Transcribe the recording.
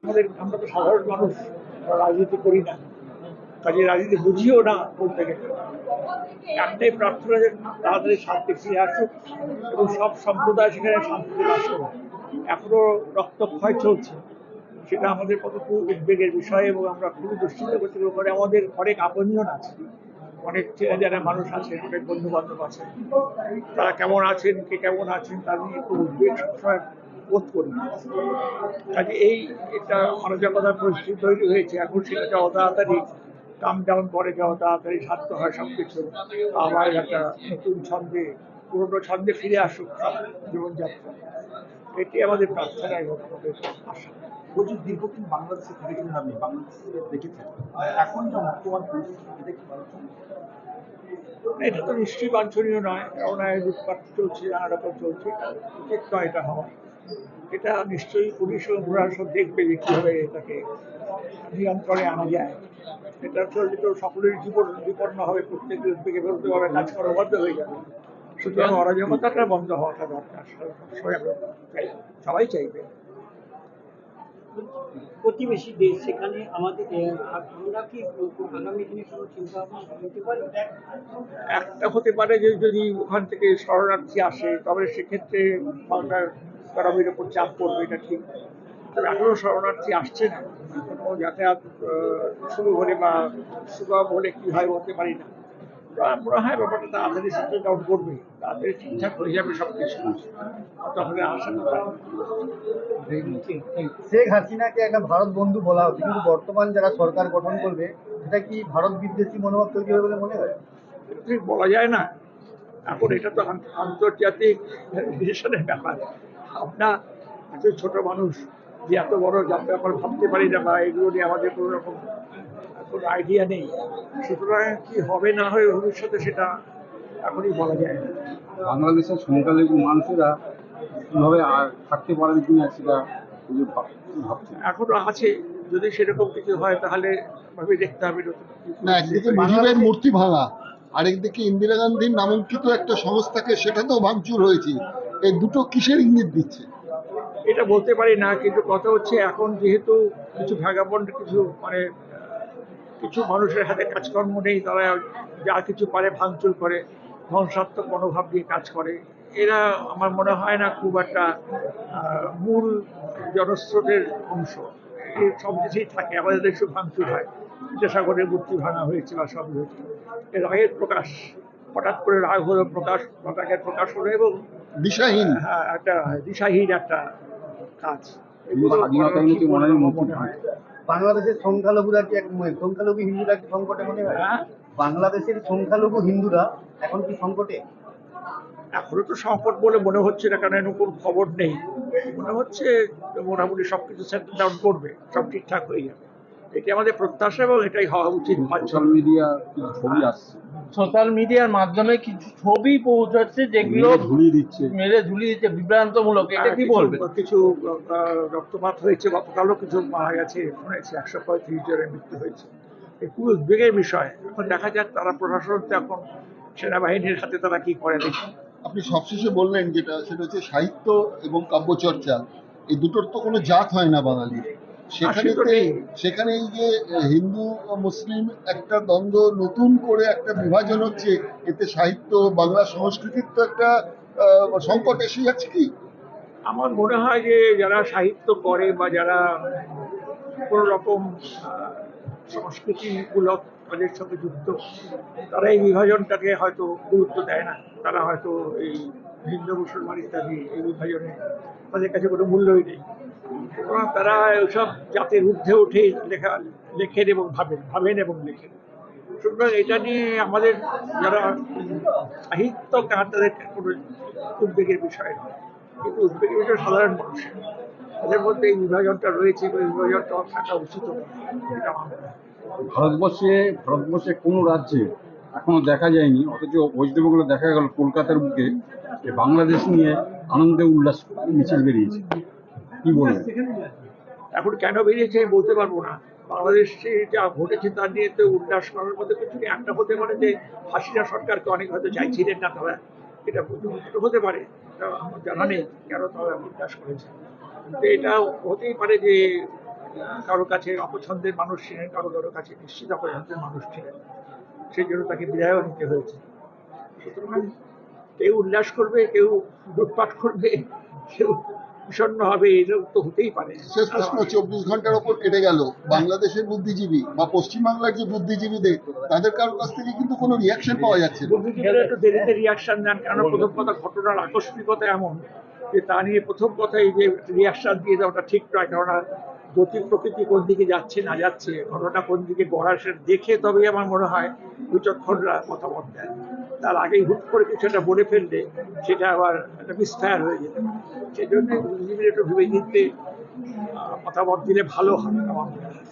আমরা তো সাধারণ মানুষ, রাজনীতি করি না, কাজে রাজনীতি বুঝিও না বলতে গেলে। একটাই প্রার্থনা যে তাড়াতাড়ি শান্তি ফিরে আসুক এবং সব সম্প্রদায় সেখানে শান্তিতে বাস করুক। এখনো রক্তক্ষয় চলছে, সেটা আমাদের পক্ষে খুব উদ্বেগের বিষয় এবং আমরা খুবই দুশ্চিন্তা করছি। ওখানে আমাদের অনেক আপনজন আছে, অনেক চেনা জানা মানুষ আছেন, অনেক বন্ধু বান্ধব আছেন, তারা কেমন আছেন, কে কেমন আছেন তা নিয়ে খুব উদ্বেগ সবসময় বোধ করি। কাজে এই একটা অরাজকতার পরিস্থিতি তৈরি হয়েছে, এখন সেটা যত তাড়াতাড়ি কাম ডাউন করে, যত তাড়াতাড়ি শান্ত হয় সবকিছু, আবার একটা নতুন ছন্দে, পুরোনো ছন্দে ফিরে আসুক সব জীবনযাত্রা, এটি আমাদের প্রার্থনা এবং আমাদের আশা। বলছি, দীর্ঘদিন বাংলাদেশে থেকেছিলেন, আপনি বাংলাদেশে দেখেছেন, এখন যে বর্তমান পরিস্থিতি, এটা কি বাঞ্ছনীয়? এটা তো নিশ্চয়ই বাঞ্ছনীয় নয়, কারণ লুটপাট চলছে, নানা রকম চলছে, এটা উচিত নয় এটা হওয়া। এটা নিশ্চয়ই পুলিশ ও প্রশাসন দেখবে যে কীভাবে এটাকে নিয়ন্ত্রণে আনা যায়। এটা চললে তো সকলের জীবন বিপন্ন হবে, প্রত্যেকের উদ্বেগে বিরুদ্ধভাবে কাজ করা বন্ধ হয়ে যাবে। সুতরাং অরাজকতাটা বন্ধ হওয়াটা দরকার, সবাই আমরা সবাই চাইবে। প্রতিবেশী দেশ, সেখানে আমাদের আমরা কি আগামী দিনে কোনো চিন্তা ভাবনা নিতে পারি? একটা হতে পারে যে যদি ওখান থেকে শরণার্থী আসে তবে সেক্ষেত্রে সরকার গরমের উপর চাপ পড়বে, এটা ঠিক। তবে এখনো শরণার্থী আসছে না, এখনো যাতায়াত শুরু হলে বা সুগম হলে কি হয় বলতে পারি না। তো আমার মনে হয় ব্যাপারটা তাড়াতাড়ি সেটেল ডাউন করবে, তাড়াতাড়ি ঠিকঠাক হয়ে যাবে সব কিছু, তখন আশা করা। শেখ হাসিনাকে একটা ভারত বন্ধু বলা হচ্ছে, কিন্তু বর্তমান যারা সরকার গঠন করবে সেটা কি ভারত বিদ্বেষী মনোভাব তৈরি হবে বলে মনে হয়? এটা ঠিক বলা যায় না, এখন এটা তো আন্তর্জাতিক রিলেশনের ব্যাপার। আমরা এত ছোট মানুষ যে এত বড় ব্যাপার ভাবতে পারি না, বা এগুলো নিয়ে আমাদের কোনো রকম কোনো আইডিয়া নেই। সুতরাং কি হবে না হয় ভবিষ্যতে সেটা এখনই বলা যায় না। বাংলাদেশের সংখ্যালঘু মানুষেরা কিভাবে আর থাকতে পারেন কিনা সেটা ভাবছেন। এখনো আছে, যদি সেরকম কিছু হয় তাহলে ভাবে দেখতে হবে। না, একদিকে মুজিবের মূর্তি ভাঙা, আরেকদিকে ইন্দিরা গান্ধীর নামাঙ্কিত একটা সংস্থাকে সেটাতেও ভাঙচুর হয়েছে, এই দুটো কিসের ইঙ্গিত দিচ্ছে? এটা বলতে পারি না, কিন্তু কথা হচ্ছে এখন যেহেতু কিছু ভ্যাগাবন্ড, কিছু মানে কিছু মানুষের হাতে কাজকর্ম নেই, তারা যা কিছু পারে ভাঙচুর করে, ধ্বংসাত্মক মনোভাব দিয়ে কাজ করে। এরা আমার মনে হয় না খুব একটা মূল জনস্রোতের অংশ। এই সব দেশেই থাকে, আমাদের দেশে ভাঙচুর হয়, বিদ্যাসাগরের মূর্তি ভাঙা হয়েছে বা সবই হয়েছে। এর রাগের প্রকাশ, হঠাৎ করে রাগ হলো প্রকাশ, রাগের প্রকাশ হলো এবং দিশাহীন। হ্যাঁ, একটা দিশাহীন একটা কাজ। মনে হয় বাংলাদেশের সংখ্যালঘুরা কি সংখ্যালঘু হিন্দুরা কি সংকটে মনে হয়? বাংলাদেশের সংখ্যালঘু হিন্দুরা এখন কি সংকটে? এখনো তো সংকট বলে মনে হচ্ছে না, কারণ এরকম খবর নেই। মনে হচ্ছে মোটামুটি সবকিছু সেটেল ডাউন করবে, সব ঠিকঠাক হয়ে যাবে, এটি আমাদের প্রত্যাশা এবং এটাই হওয়া উচিত। সোশ্যাল মিডিয়া ছবি আসছে, সোশ্যাল মিডিয়ার মাধ্যমে কিছু ছবি পৌঁছাচ্ছে যেগুলো ঝুলিয়ে দিচ্ছে, মেরে ঝুলিয়ে দিচ্ছে, বিভ্রান্তমূলক। এটা কি বলবেন? কিছু রক্তপাত হয়েছে, গতকালও কিছু মারা গেছে, শুনেছি 135 জনের মৃত্যু হয়েছে। এই খুব উদ্বেগের বিষয়। এখন দেখা যাক তারা, প্রশাসন তো এখন সেনাবাহিনীর হাতে, তারা কি করে দেখি। আপনি সবশেষে বললেন যেটা, সেটা হচ্ছে সাহিত্য এবং কাব্যচর্চা, এই দুটোর তো কোনো জাত হয় না বাঙালির। সেখানে এই যে হিন্দু ও মুসলিম একটা দ্বন্দ্ব, নতুন করে একটা বিভাজন হচ্ছে, এতে সাহিত্য, বাংলা সংস্কৃতির তো একটা সংকট এসে যাচ্ছে কি? আমার মনে হয় যে যারা সাহিত্য করে বা যারা কোনো রকম সংস্কৃতিমূলক কাজের সঙ্গে যুক্ত, তারা এই বিভাজনটাকে হয়তো গুরুত্ব দেয় না। তারা হয়তো এই হিন্দু মুসলমান ইত্যাদি এই বিভাজনে তাদের কাছে কোনো মূল্যই নেই। সুতরাং তারা ওইসব জাতের ঊর্ধ্বে উঠে লেখেন এবং ভাবেন এবং লেখেন। সুতরাং এটা নিয়ে আমাদের যারা সাহিত্যকার, তাদের কোনো উদ্বেগের বিষয় নয়, কিন্তু উদ্বেগের বিষয় সাধারণ মানুষের। তাদের মধ্যে এই বিভাজনটা রয়েছে, এই বিভাজনটা থাকা উচিত নয়, এটা আমার মনে হয়। ভারতবর্ষে কোনো রাজ্যে এখনো দেখা যায়নি, অথচ ওয়েস্ট বেঙ্গলে দেখা গেল কলকাতার বুকে যে বাংলাদেশ নিয়ে আনন্দে উল্লাস মিছিল বেরিয়েছে। কি বলবেন? এখন কেন বেরিয়েছে আমি বলতে পারবো না। বাংলাদেশে যা ঘটেছে তার নিয়ে তো উল্লাস করার মধ্যে কিছু নেই। একটা হতে পারে যে হাসিনা সরকারকে অনেক হয়তো চাইছিলেন না তারা, এটা হতে পারে, এটা আমার জানা নেই কেন তারা উল্লাস করেছে। কিন্তু এটা হতেই পারে যে কারো কাছে অপছন্দের মানুষ ছিলেন, কারো কারো কাছে নিশ্চিত অপছন্দের মানুষ ছিলেন, সেই জন্য তাকে বিদায়ও নিতে হয়েছে। সুতরাং কেউ উল্লাস করবে, কেউ লুটপাট করবে, কেউ বিষণ্ণ হবে, এরকম তো হতেই পারে। শেষ প্রশ্ন, 24 ঘন্টার ওপর কেটে গেল, বাংলাদেশের বুদ্ধিজীবী বা পশ্চিমবাংলার যে বুদ্ধিজীবীদের, তাদের কারোর কাছ থেকে কিন্তু কোনো রিয়াকশন পাওয়া যাচ্ছে না। বুদ্ধিজীবীরা একটু দেরিতে রিয়াকশন দেন, কারণ প্রথম কথা ঘটনার আকস্মিকতা এমন যে তা নিয়ে প্রথম কথাই যে রিয়াকশন দিয়ে দেওয়াটা ঠিক নয়, কেননা গতি প্রকৃতি কোন দিকে যাচ্ছে না যাচ্ছে, ঘটনা কোন দিকে গড়া, সেটা দেখে তবেই আমার মনে হয় বিচক্ষণরা মতামত দেন। তার আগেই হুট করে কিছু একটা বলে ফেললে সেটা আবার একটা মিসফায়ার হয়ে যেতে পারে। সেই জন্য বুদ্ধিজীবীরা একটু ভেবে চিনতে মতামত দিলে ভালো হয় আমার মনে হয়।